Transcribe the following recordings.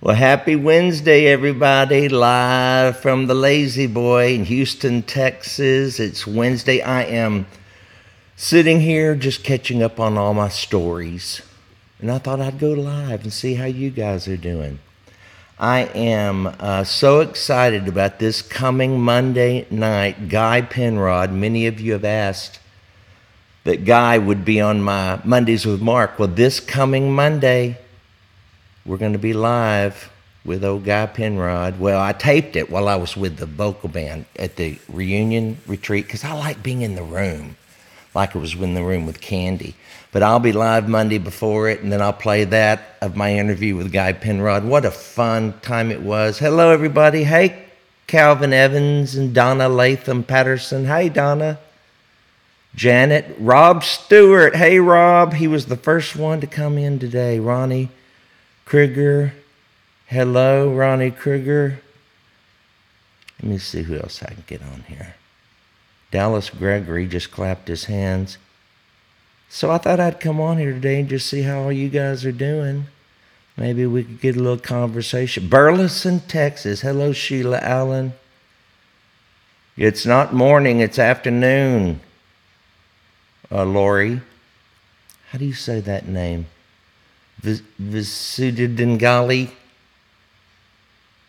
Well, happy Wednesday, everybody. Live from the LazyBoy in Houston, Texas. It's Wednesday. I am sitting here just catching up on all my stories. And I thought I'd go live and see how you guys are doing. I am so excited about this coming Monday night. Guy Penrod, many of you have asked that Guy would be on my Mondays with Mark. Well, this coming Monday, we're going to be live with old Guy Penrod. Well, I taped it while I was with the vocal band at the reunion retreat because I like being in the room, like I was in the room with Candy. But I'll be live Monday before it, and then I'll play that of my interview with Guy Penrod. What a fun time it was. Hello, everybody. Hey, Calvin Evans and Donna Latham Patterson. Hey, Donna. Janet. Rob Stewart. Hey, Rob. He was the first one to come in today. Ronnie Krieger. Hello, Ronnie Krieger. Let me see who else I can get on here. Dallas Gregory just clapped his hands. So I thought I'd come on here today and just see how all you guys are doing. Maybe we could get a little conversation. Burleson, Texas. Hello, Sheila Allen. It's not morning, it's afternoon. Lori. How do you say that name? Visudengali?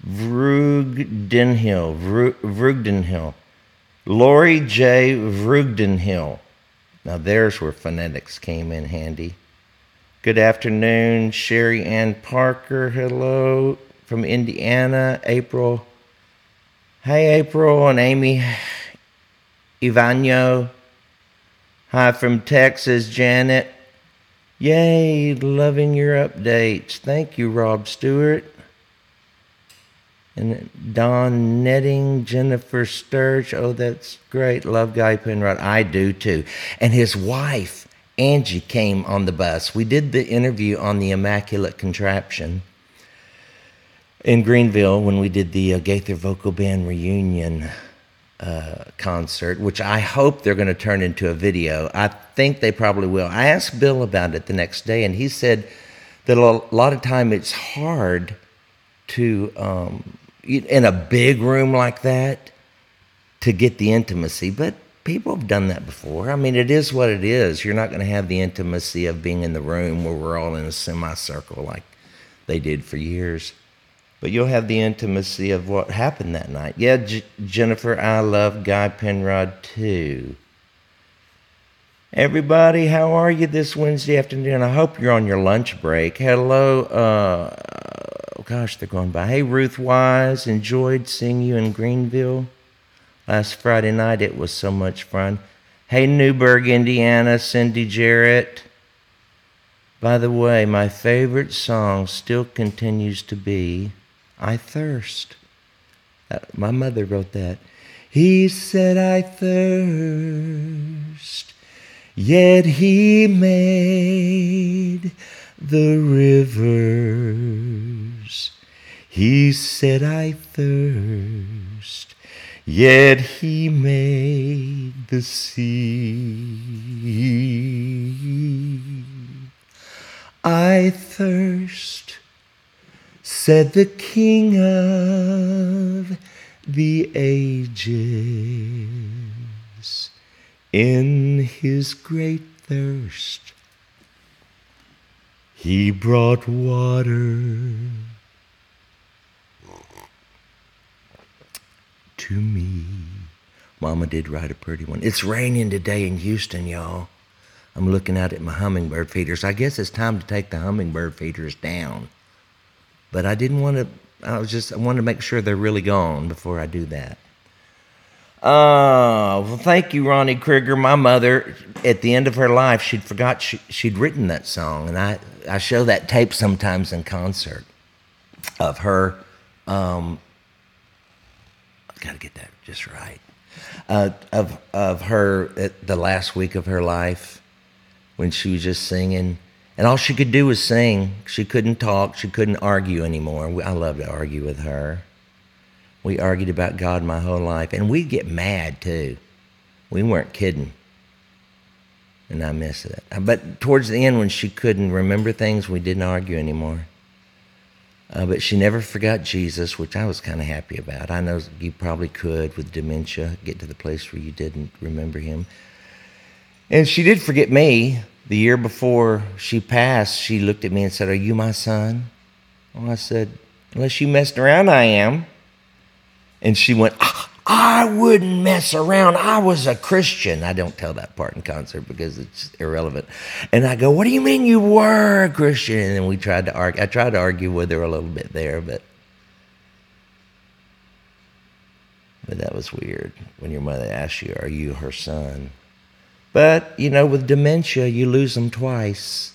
Vrugdenhill. Lori J. Vrugdenhill. Now there's where phonetics came in handy. Good afternoon, Sherry Ann Parker. Hello from Indiana. April. Hey, April and Amy Ivano. Hi from Texas, Janet. Yay, loving your updates. Thank you, Rob Stewart. And Don Netting, Jennifer Sturge. Oh, that's great. Love Guy Penrod. I do too. And his wife, Angie, came on the bus. We did the interview on the Immaculate Contraption in Greenville when we did the Gaither Vocal Band reunion concert, which I hope they're going to turn into a video. I think they probably will. I asked Bill about it the next day, and he said that a lot of time it's hard to, in a big room like that, to get the intimacy. But people have done that before. I mean, it is what it is. You're not going to have the intimacy of being in the room where we're all in a semicircle like they did for years. But you'll have the intimacy of what happened that night. Yeah, Jennifer, I love Guy Penrod too. Everybody, how are you this Wednesday afternoon? I hope you're on your lunch break. Hello, gosh, they're going by. Hey, Ruth Wise, enjoyed seeing you in Greenville last Friday night. It was so much fun. Hey, Newburgh, Indiana, Cindy Jarrett. By the way, my favorite song still continues to be I Thirst. My mother wrote that. He said I thirst, yet he made the rivers. He said I thirst, yet he made the sea. I thirst, said the King of the ages, in his great thirst. He brought water to me. Mama did write a pretty one. It's raining today in Houston, y'all. I'm looking out at my hummingbird feeders. I guess it's time to take the hummingbird feeders down. But I didn't want to, I wanted to make sure they're really gone before I do that. Well, thank you, Ronnie Krieger. My mother, at the end of her life, she'd forgot she'd written that song. And I show that tape sometimes in concert of her, I've got to get that just right, of her at the last week of her life when she was just singing. And all she could do was sing. She couldn't talk. She couldn't argue anymore. I love to argue with her. We argued about God my whole life. And we'd get mad, too. We weren't kidding. And I miss it. But towards the end, when she couldn't remember things, we didn't argue anymore. But she never forgot Jesus, which I was kind of happy about. I know you probably could, with dementia, get to the place where you didn't remember him. And she did forget me. The year before she passed, she looked at me and said, "Are you my son?" Well, I said, "Unless you messed around, I am." And she went, "I wouldn't mess around. I was a Christian." I don't tell that part in concert because it's irrelevant. And I go, "What do you mean you were a Christian?" And then we tried to argue. I tried to argue with her a little bit there, but that was weird when your mother asks you, "Are you her son?" But, with dementia, you lose them twice.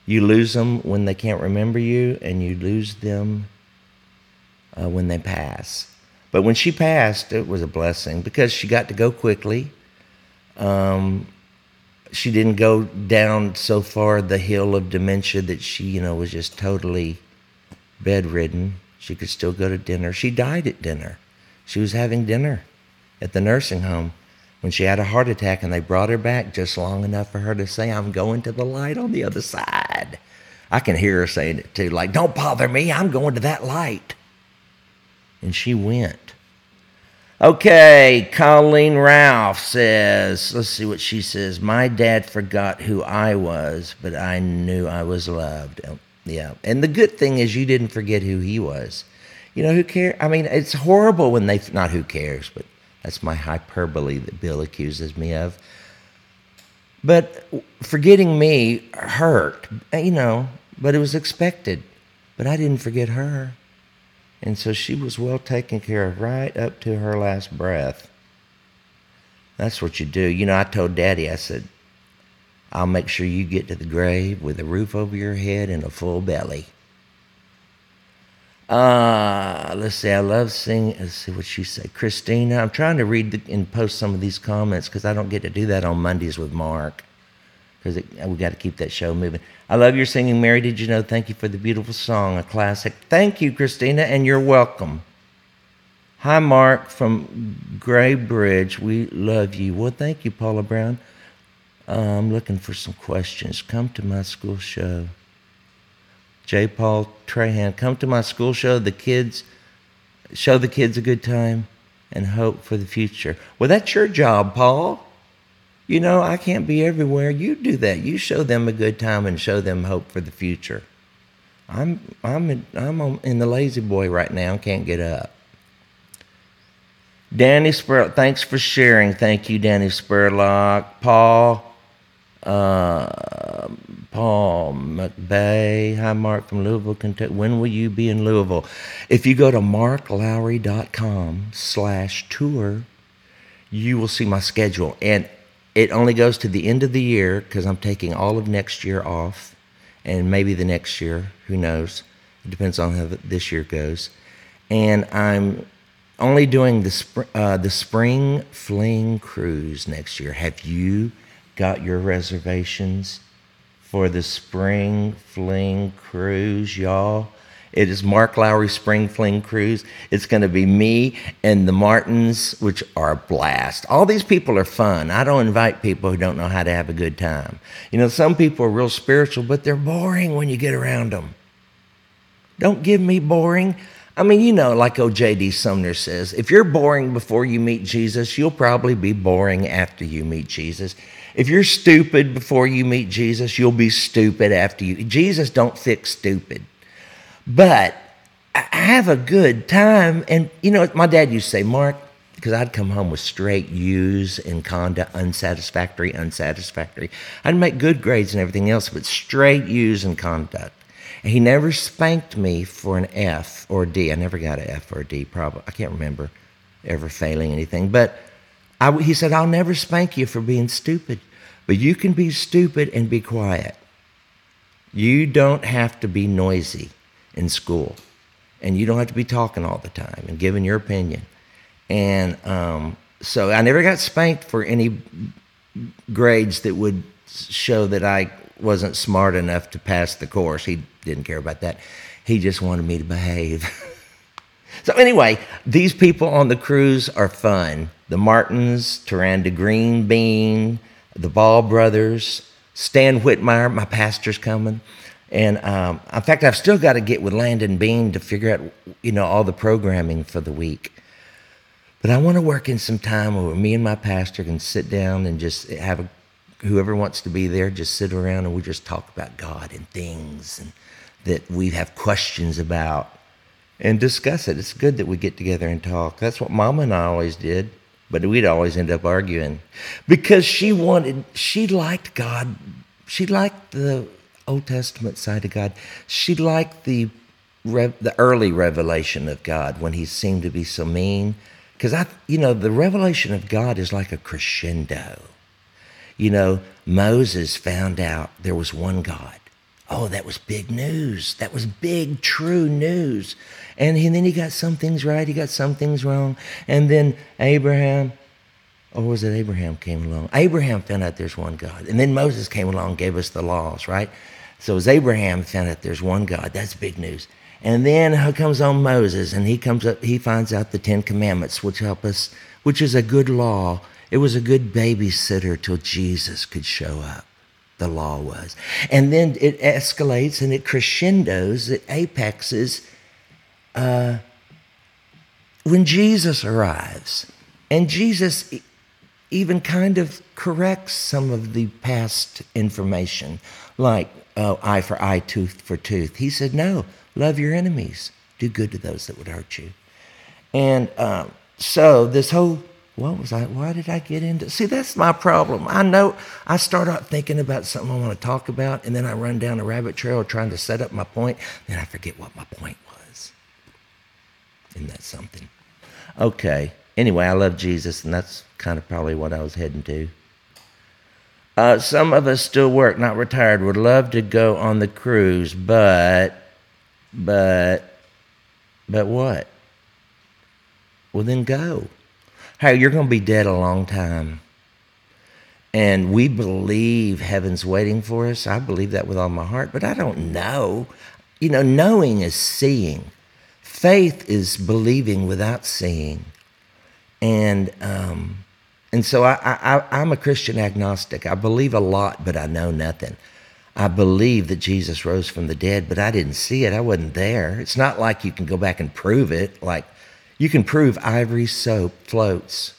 You lose them when they can't remember you, and you lose them when they pass. But when she passed, it was a blessing because she got to go quickly. She didn't go down so far the hill of dementia that she, was just totally bedridden. She could still go to dinner. She died at dinner. She was having dinner at the nursing home when she had a heart attack, and they brought her back just long enough for her to say, "I'm going to the light on the other side." I can hear her saying it too, like, "Don't bother me, I'm going to that light." And she went. Okay, Colleen Ralph says, let's see what she says. "My dad forgot who I was, but I knew I was loved." Yeah, and the good thing is you didn't forget who he was. Who cares? I mean, it's horrible when not who cares, but that's my hyperbole that Bill accuses me of. But forgetting me hurt, but it was expected. But I didn't forget her. And so she was well taken care of right up to her last breath. That's what you do. I told Daddy, I said, "I'll make sure you get to the grave with a roof over your head and a full belly." Let's see. I love singing. Let's see what she said. Christina, I'm trying to read and post some of these comments because I don't get to do that on Mondays with Mark because we got to keep that show moving. "I love your singing, Mary. Did you know? Thank you for the beautiful song, a classic." Thank you, Christina, and you're welcome. "Hi, Mark from Gray Bridge. We love you." Well, thank you, Paula Brown. I'm looking for some questions. "Come to my school show." J. Paul Trahan, "Come to my school show. Show the kids a good time and hope for the future." Well, that's your job, Paul. I can't be everywhere. You do that. You show them a good time and show them hope for the future. I'm in the LazyBoy right now. Can't get up. Danny Spurlock, thanks for sharing. Thank you, Danny Spurlock. Paul McBay. "Hi, Mark from Louisville, Kentucky. When will you be in Louisville?" If you go to marklowry.com/tour, you will see my schedule. And it only goes to the end of the year because I'm taking all of next year off and maybe the next year. Who knows? It depends on how this year goes. And I'm only doing the Spring Fling Cruise next year. Have you got your reservations for the Spring Fling Cruise, y'all? It is Mark Lowry Spring Fling Cruise. It's going to be me and the Martins, which are a blast. All these people are fun. I don't invite people who don't know how to have a good time. Some people are real spiritual, but they're boring when you get around them. Don't give me boring. I mean, like O.J.D. Sumner says, if you're boring before you meet Jesus, you'll probably be boring after you meet Jesus. If you're stupid before you meet Jesus, you'll be stupid after you. Jesus don't fix stupid. But have a good time. And, my dad used to say, Mark, because I'd come home with straight U's in conduct, unsatisfactory. I'd make good grades and everything else, but straight U's in conduct. And he never spanked me for an F or a D. I never got an F or a D, probably. I can't remember ever failing anything. But he said, I'll never spank you for being stupid. But you can be stupid and be quiet. You don't have to be noisy in school. And you don't have to be talking all the time and giving your opinion. And so I never got spanked for any grades that would show that I wasn't smart enough to pass the course. He didn't care about that. He just wanted me to behave. So anyway, these people on the cruise are fun. The Martins, Taranda Green Bean, the Ball brothers, Stan Whitmire, my pastor's coming. And in fact, I've still got to get with Landon Bean to figure out, all the programming for the week. But I want to work in some time where me and my pastor can sit down and just have whoever wants to be there, just sit around and we just talk about God and things and that we have questions about and discuss it. It's good that we get together and talk. That's what Mama and I always did, but we'd always end up arguing because she liked God. She liked the Old Testament side of God. She liked the early revelation of God when he seemed to be so mean. Because the revelation of God is like a crescendo. Moses found out there was one God. Oh, that was big news. That was big, true news. And then he got some things right, he got some things wrong. And then Abraham, or was it Abraham came along? Abraham found out there's one God. And then Moses came along and gave us the laws, right? So as Abraham found out there's one God, that's big news. And then here comes on Moses, and he finds out the 10 Commandments, which help us, which is a good law. It was a good babysitter till Jesus could show up. The law was. And then it escalates and it crescendos, it apexes when Jesus arrives. And Jesus even kind of corrects some of the past information, like eye for eye, tooth for tooth. He said, no. Love your enemies. Do good to those that would hurt you. And so this whole, why did I get into? See, that's my problem. I know I start out thinking about something I want to talk about, and then I run down a rabbit trail trying to set up my point, then I forget what my point was. Isn't that something? Okay. Anyway, I love Jesus, and that's kind of probably what I was heading to. Some of us still work, not retired, would love to go on the cruise, but what? Well, then go. Hey, you're going to be dead a long time. And we believe heaven's waiting for us. I believe that with all my heart, but I don't know. Knowing is seeing. Faith is believing without seeing. And so I'm a Christian agnostic. I believe a lot, but I know nothing. I believe that Jesus rose from the dead, but I didn't see it. I wasn't there. It's not like you can go back and prove it. Like you can prove ivory soap floats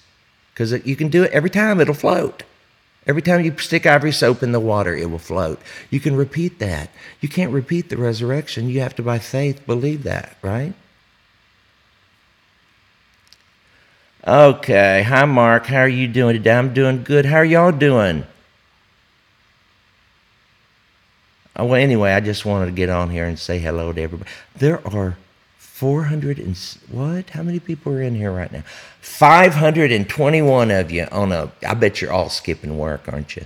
because you can do it every time. It'll float. Every time you stick ivory soap in the water, it will float. You can repeat that. You can't repeat the resurrection. You have to, by faith, believe that, right? Okay. Hi, Mark. How are you doing today? I'm doing good. How are y'all doing? Oh, well, anyway, I just wanted to get on here and say hello to everybody. There are 400 and what? How many people are in here right now? 521 of you I bet you're all skipping work, aren't you?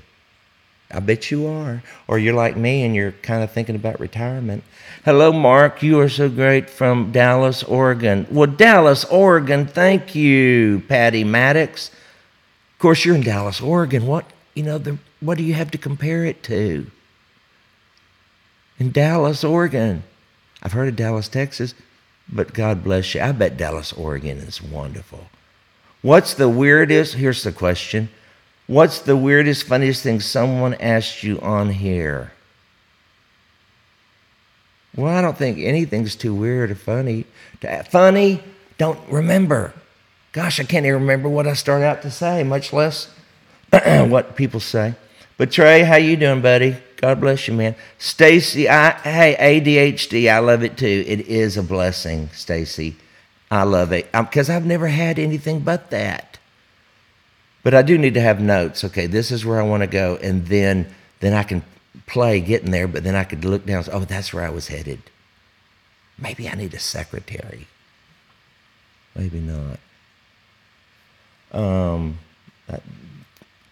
I bet you are. Or you're like me and you're kind of thinking about retirement. Hello, Mark. You are so great from Dallas, Oregon. Well, Dallas, Oregon, thank you, Patty Maddox. Of course, you're in Dallas, Oregon. What do you have to compare it to? In Dallas, Oregon. I've heard of Dallas, Texas, but God bless you. I bet Dallas, Oregon is wonderful. What's the weirdest? Here's the question. What's the weirdest, funniest thing someone asked you on here? Well, I don't think anything's too weird or funny. Funny? Don't remember. Gosh, I can't even remember what I started out to say, much less what people say. But Trey, how you doing, buddy? God bless you, man. Stacy, hey, ADHD, I love it too. It is a blessing, Stacy. I love it because I've never had anything but that. But I do need to have notes. Okay, this is where I want to go, and then I can play getting there, but then I could look down and say, oh, that's where I was headed. Maybe I need a secretary. Maybe not. That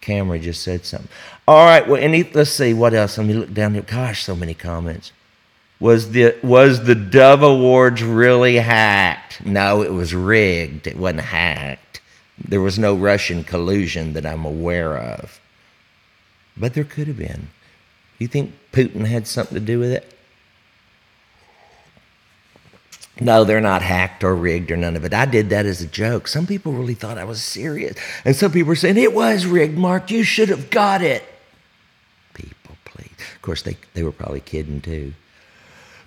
camera just said something. All right, well, let's see, what else? Let me look down here. Gosh, so many comments. Was the Dove Awards really hacked? No, it was rigged. It wasn't hacked. There was no Russian collusion that I'm aware of. But there could have been. You think Putin had something to do with it? No, they're not hacked or rigged or none of it. I did that as a joke. Some people really thought I was serious. And some people were saying, it was rigged, Mark. You should have got it. People, please. Of course, they were probably kidding too.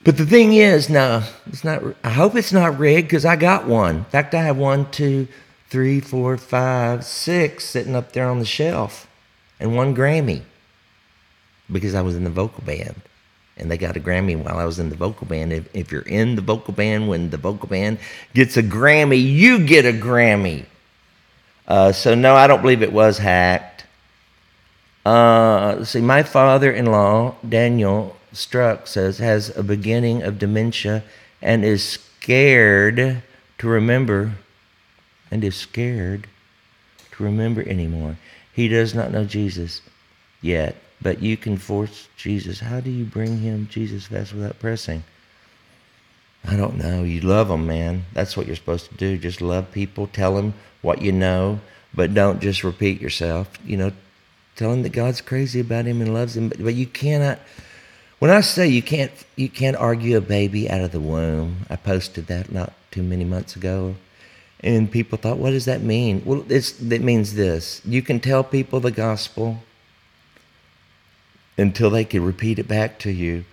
But the thing is, no, it's not. I hope it's not rigged because I got one. In fact, I have 1, 2, 3, 4, 5, 6 sitting up there on the shelf, and 1 Grammy because I was in the vocal band, and they got a Grammy while I was in the vocal band. If you're in the vocal band, when the vocal band gets a Grammy, you get a Grammy. So no, I don't believe it was hacked. See, my father-in-law, Daniel Struck, has a beginning of dementia and is scared to remember anymore. He does not know Jesus yet, but you can force Jesus. How do you bring him Jesus fast without pressing? I don't know. You love them, man. That's what you're supposed to do. Just love people. Tell them what you know, but don't just repeat yourself. Tell him that God's crazy about him and loves him. But you cannot. When I say you can't argue a baby out of the womb. I posted that not too many months ago, and people thought, "What does that mean?" Well, it means this: you can tell people the gospel until they can repeat it back to you,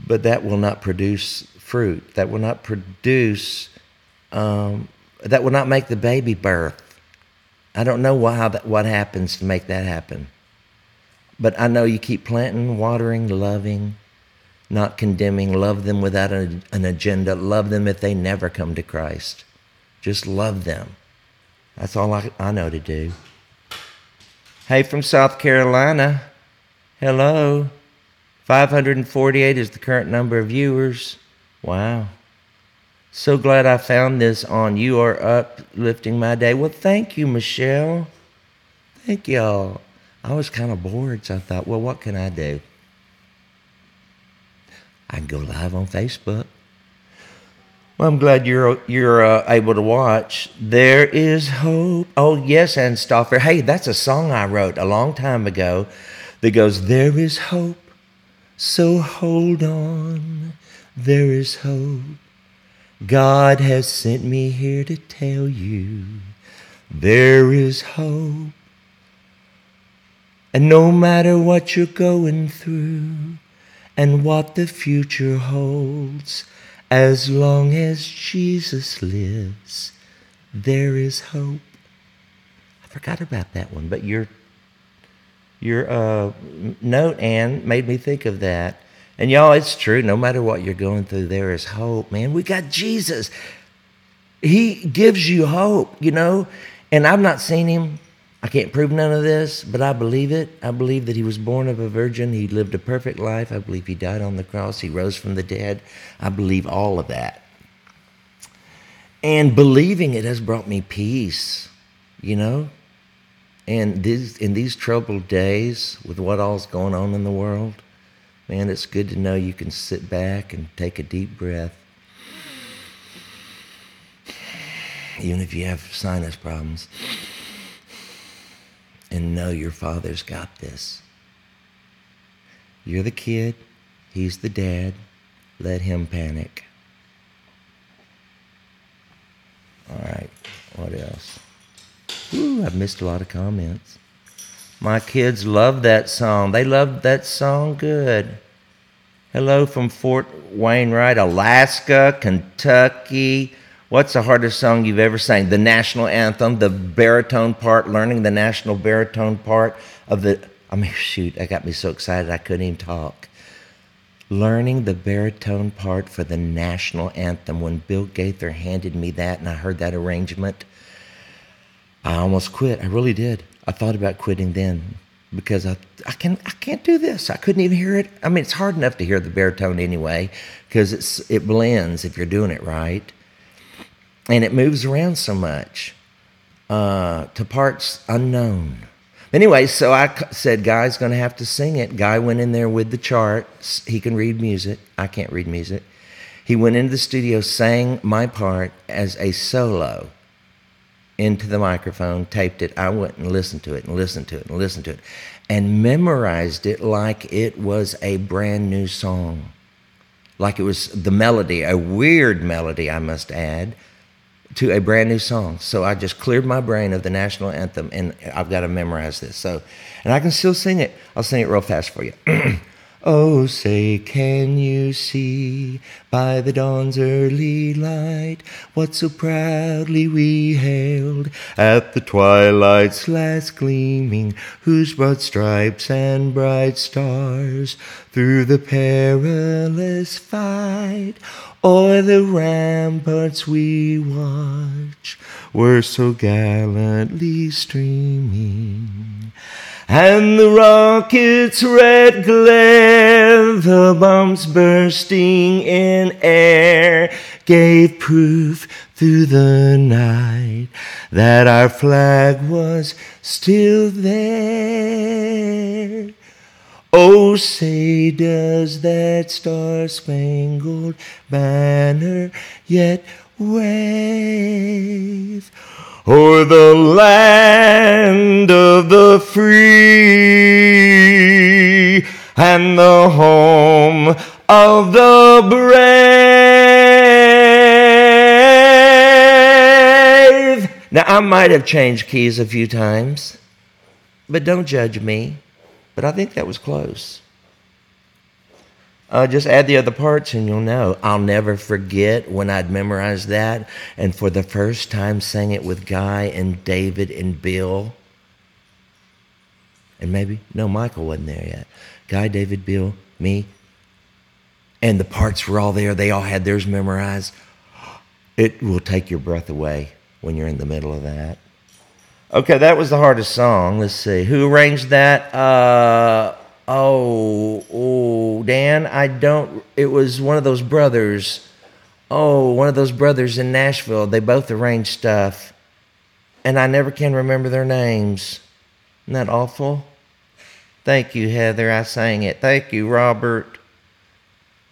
but that will not produce fruit. That will not produce. That will not make the baby birth. I don't know what happens to make that happen. But I know you keep planting, watering, loving, not condemning. Love them without an agenda. Love them if they never come to Christ. Just love them. That's all I know to do. Hey, from South Carolina. Hello. 548 is the current number of viewers. Wow. So glad I found this on You Are Uplifting My Day. Well, thank you, Michelle. Thank y'all. I was kind of bored, so I thought, well, what can I do? I can go live on Facebook. Well, I'm glad you're able to watch. There is hope. Oh, yes, and Stoffer. Hey, that's a song I wrote a long time ago that goes, there is hope, so hold on. There is hope. God has sent me here to tell you there is hope. And no matter what you're going through and what the future holds, as long as Jesus lives, there is hope. I forgot about that one, but your note, Ann, made me think of that. And y'all, it's true. No matter what you're going through, there is hope, man. We got Jesus. He gives you hope, And I've not seen him. I can't prove none of this, but I believe it. I believe that he was born of a virgin. He lived a perfect life. I believe he died on the cross. He rose from the dead. I believe all of that. And believing it has brought me peace, And in these troubled days with what all's going on in the world, man, it's good to know you can sit back and take a deep breath. Even if you have sinus problems. And know your Father's got this. You're the kid. He's the dad. Let him panic. All right. What else? Ooh, I've missed a lot of comments. My kids love that song. They love that song good. Hello from Fort Wainwright, Alaska, Kentucky. What's the hardest song you've ever sang? The national anthem, the baritone part, learning the national baritone part of the... that got me so excited I couldn't even talk. Learning the baritone part for the national anthem. When Bill Gaither handed me that and I heard that arrangement, I almost quit. I really did. I thought about quitting then because I can't do this. I couldn't even hear it. It's hard enough to hear the baritone anyway because it blends if you're doing it right. And it moves around so much to parts unknown. Anyway, so I said, Guy's going to have to sing it. Guy went in there with the charts. He can read music. I can't read music. He went into the studio, sang my part as a solo into the microphone, taped it. I went and listened to it and listened to it and listened to it and memorized it like it was a brand new song. Like it was the melody, a weird melody, I must add, to a brand new song. So I just cleared my brain of the national anthem, and I've got to memorize this. And I can still sing it. I'll sing it real fast for you. Oh, say, can you see by the dawn's early light what so proudly we hailed at the twilight's last gleaming, whose broad stripes and bright stars through the perilous fight o'er the ramparts we watch were so gallantly streaming? And the rocket's red glare, the bombs bursting in air, gave proof through the night that our flag was still there. Oh, say, does that star-spangled banner yet wave o'er the land of the free and the home of the brave? Now, I might have changed keys a few times, but don't judge me. But I think that was close. Just add the other parts and you'll know. I'll never forget when I'd memorized that and for the first time sang it with Guy and David and Bill. And Michael wasn't there yet. Guy, David, Bill, me. And the parts were all there. They all had theirs memorized. It will take your breath away when you're in the middle of that. Okay, that was the hardest song. Let's see. Who arranged that? Dan, it was one of those brothers. One of those brothers in Nashville. They both arranged stuff. And I never can remember their names. Isn't that awful? Thank you, Heather. I sang it. Thank you, Robert.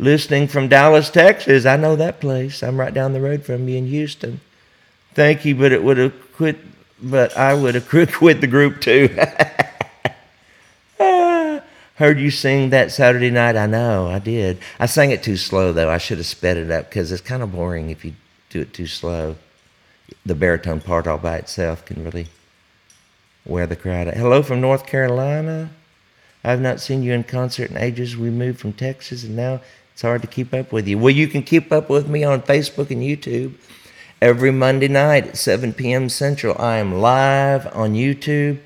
Listening from Dallas, Texas. I know that place. I'm right down the road from you in Houston. Thank you, but I would have quit the group too. Heard you sing that Saturday night. I know, I did. I sang it too slow, though. I should have sped it up because it's kind of boring if you do it too slow. The baritone part all by itself can really wear the crowd out. Hello from North Carolina. I've not seen you in concert in ages. We moved from Texas, and now it's hard to keep up with you. Well, you can keep up with me on Facebook and YouTube. Every Monday night at 7 p.m. Central, I am live on YouTube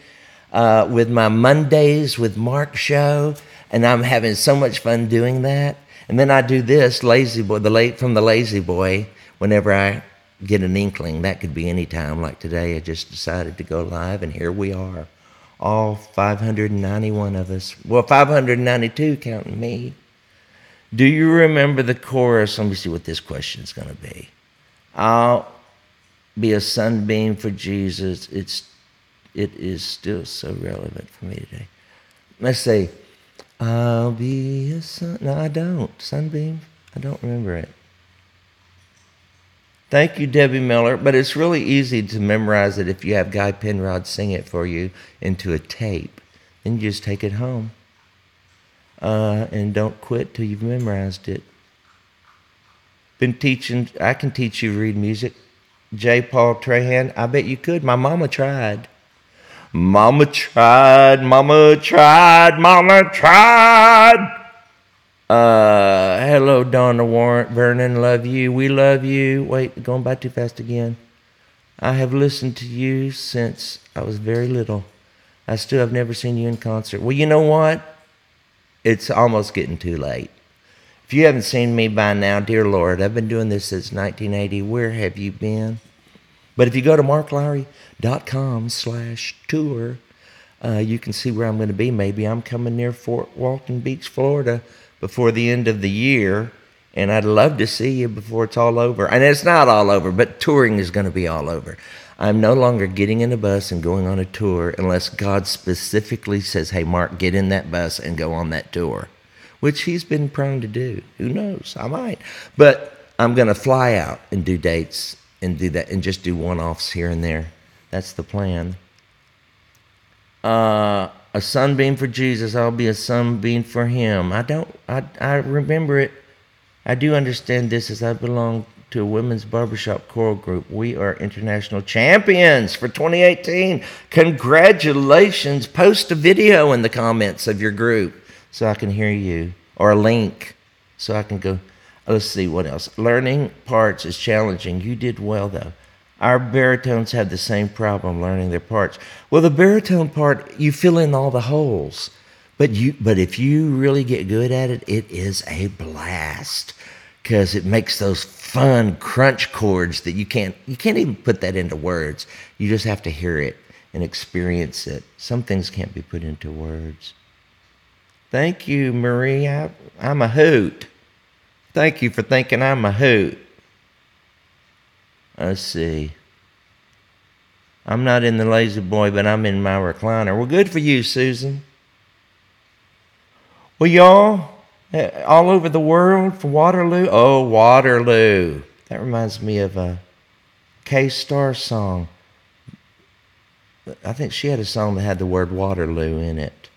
with my Mondays with Mark show, and I'm having so much fun doing that. And then I do this, LazyBoy, from the LazyBoy, whenever I get an inkling. That could be any time, like today. I just decided to go live, and here we are, all 591 of us. Well, 592 counting me. Do you remember the chorus? Let me see what this question is going to be. I'll be a sunbeam for Jesus. It is still so relevant for me today. Let's say, I'll be a sun. No, I don't. Sunbeam? I don't remember it. Thank you, Debbie Miller. But it's really easy to memorize it if you have Guy Penrod sing it for you into a tape. Then you just take it home. And don't quit till you've memorized it. Been teaching, I can teach you to read music. J. Paul Trahan, I bet you could. My mama tried. Mama tried, mama tried, mama tried. Hello, Donna Vernon, love you. We love you. Wait, going by too fast again. I have listened to you since I was very little. I still have never seen you in concert. Well, you know what? It's almost getting too late. If you haven't seen me by now, dear Lord, I've been doing this since 1980. Where have you been? But if you go to marklowry.com/tour, you can see where I'm going to be. Maybe I'm coming near Fort Walton Beach, Florida, before the end of the year, and I'd love to see you before it's all over. And it's not all over, but touring is going to be all over. I'm no longer getting in a bus and going on a tour unless God specifically says, hey, Mark, get in that bus and go on that tour. Which he's been prone to do. Who knows? I might. But I'm going to fly out and do dates and do that and just do one-offs here and there. That's the plan. A sunbeam for Jesus. I'll be a sunbeam for him. I remember it. I do understand this as I belong to a women's barbershop choral group. We are international champions for 2018. Congratulations. Post a video in the comments of your group so I can hear you, or a link so I can go. Let's see what else. Learning parts is challenging. You did well, though. Our baritones have the same problem learning their parts. Well, the baritone part, you fill in all the holes. But if you really get good at it, it is a blast, because it makes those fun crunch chords that you can't even put that into words. You just have to hear it and experience it. Some things can't be put into words. Thank you, Marie. I'm a hoot. Thank you for thinking I'm a hoot. Let's see. I'm not in the LazyBoy, but I'm in my recliner. Well, good for you, Susan. Well, y'all, all over the world for Waterloo. Oh, Waterloo. That reminds me of a K-Star song. I think she had a song that had the word Waterloo in it.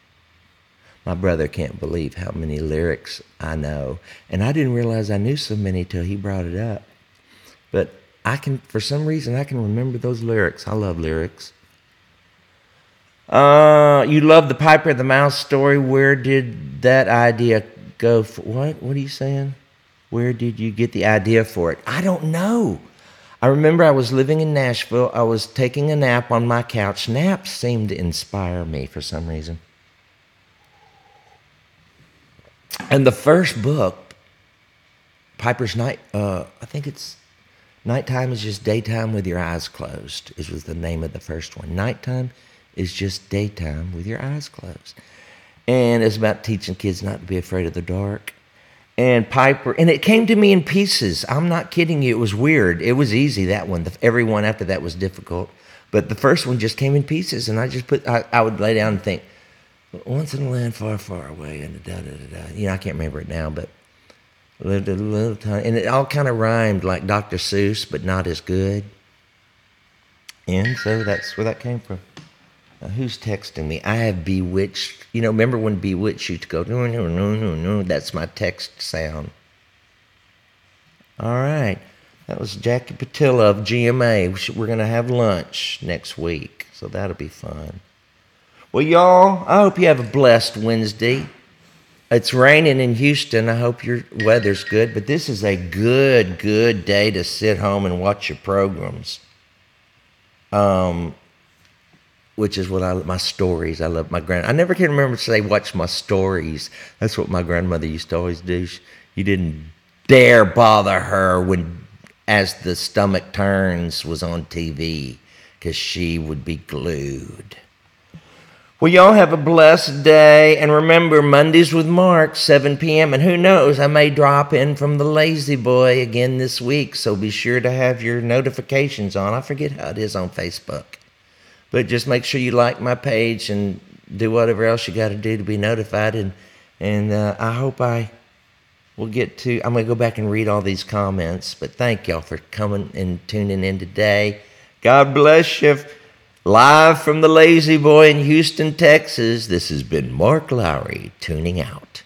My brother can't believe how many lyrics I know. And I didn't realize I knew so many till he brought it up. But for some reason, I can remember those lyrics. I love lyrics. You love the Piper the Mouse story. Where did that idea go? What are you saying? Where did you get the idea for it? I don't know. I remember I was living in Nashville. I was taking a nap on my couch. Naps seemed to inspire me for some reason. And the first book, Piper's Night, I think it's Nighttime is Just Daytime with Your Eyes Closed, was the name of the first one. Nighttime is just daytime with your eyes closed. And it's about teaching kids not to be afraid of the dark. And Piper, and it came to me in pieces. I'm not kidding you. It was weird. It was easy, that one. Every one after that was difficult. But the first one just came in pieces. And I would lay down and think, once in a land far, far away, and da-da-da-da. You know, I can't remember it now, but lived a little time. And it all kind of rhymed like Dr. Seuss, but not as good. And so that's where that came from. Who's texting me? I have Bewitched. You know, remember when Bewitched used to go, no, no, no, no, no. That's my text sound. All right. That was Jackie Patilla of GMA. We're going to have lunch next week, so that'll be fun. Well, y'all, I hope you have a blessed Wednesday. It's raining in Houston. I hope your weather's good, but this is a good day to sit home and watch your programs. Which is what my stories. I love my I never can remember to say watch my stories. That's what my grandmother used to always do. You didn't dare bother her when As the Stomach Turns was on TV, because she would be glued. Well, y'all have a blessed day. And remember, Mondays with Mark, 7 p.m. And who knows, I may drop in from the LazyBoy again this week. So be sure to have your notifications on. I forget how it is on Facebook. But just make sure you like my page and do whatever else you got to do to be notified. And I hope I will get to... I'm going to go back and read all these comments. But thank y'all for coming and tuning in today. God bless you. Live from the LazyBoy in Houston, Texas, this has been Mark Lowry tuning out.